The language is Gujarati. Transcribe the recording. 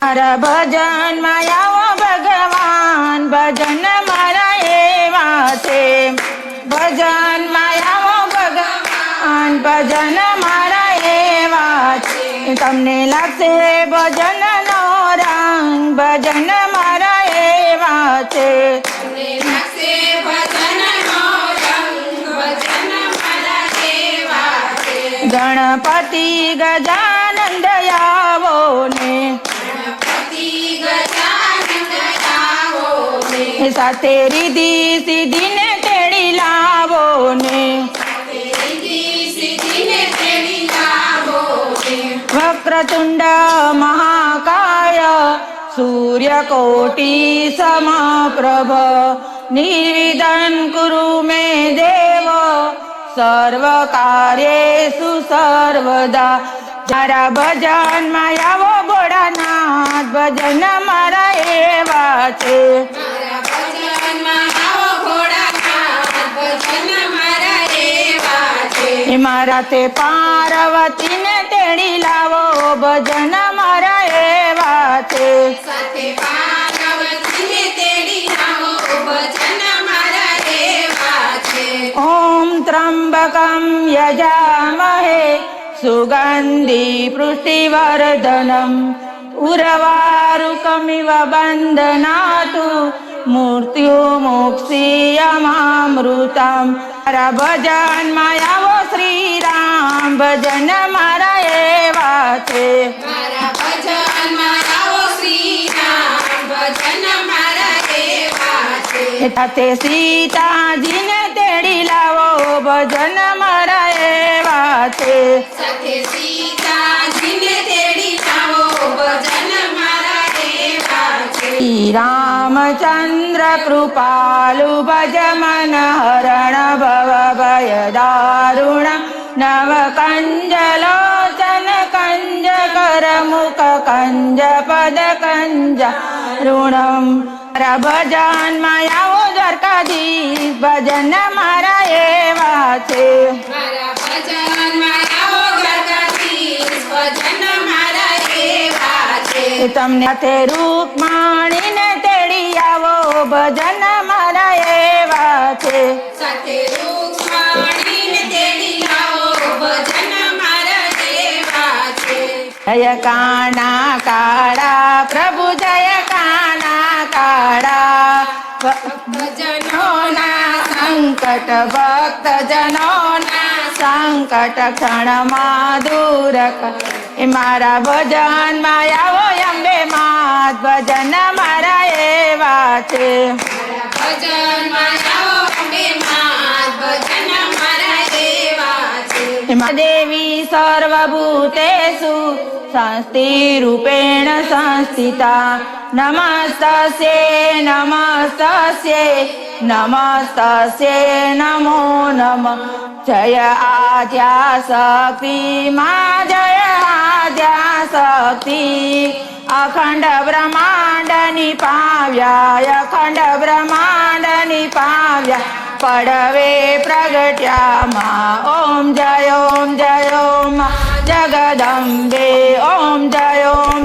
મારા ભજન માં આવો ભગવાન, ભજન મારા એવા છે. ભજન માં આવો ભગવાન, ભજન મારા એવા છે. તમને લાગશે ભજન નો રંગ, ભજન મારા એવા છે. ગણપતિ ગજાનંદ આવો ને, સાથે રીધિ સિદ્ધિ ને તેડી લાવો ને. વક્રતુંડ મહાકાય સૂર્યકોટી સમપ્રભ, નિર્વિઘ્ન કુરુ મે દેવ, સર્વ કાર્યેષુ સર્વદા. મારા ભજન માં આવો ભોળાનાથ, ભજન મારા એવા છે. મારા તે પાર્વતી ને તેડી લાવો, ભજન મારા એવા છે. ઓમ ત્રંબકમ યજામહે સુગંધી પુષ્ટિવર્ધનમ, ઉર્વારુકમિવ બંધનાતુ મૃત્યુમોક્ષીયમામૃતમ. મારા ભજન માં આવો શ્રી રામ, ભજન મારા એવા છે. સાથે સીતાજી ને તેડી લાવો, ભજન મારા એવા છે. શ્રી રામચંદ્ર કૃપાલુ ભજ મન હરણ ભવ ભય દારુણ, નવ કંજ લોચન કંજ કર મુખ કંજ પદ કંજ ઋણમ. મારા ભજન માં આવો દ્વારકાધીશ, ભજન મારા એવા છે. તમને તે રૂકમણી ને તેડી આવો, ભજન મારા એવા છે. જય કાના કાળા પ્રભુ, જય કાના કાળા. ભક્તજનોના સંકટ, ભક્તજનોના સંકટ ક્ષણમાં દૂર કર. મારા ભજન માં આવો અંબે માત, ભજન મારા એવા છે. દેવી સર્વભૂતેષુ સંસ્થિરૂપેણ સંસ્થિતા. નમસ્તસ્યે નમસ્તસ્યે નમસ્તસ્યે નમો નમઃ. જય આદ્યા શક્તિ મા, જય આદ્યા શક્તિ. અખંડ બ્રહ્માંડ નિપાવ્યા, અખંડ બ્રહ્માંડ નિપાવ્યા, પડવે પ્રગટ્યા માં. ઓમ જય ઓમ જગદંબે, ઓમ જય ઓમ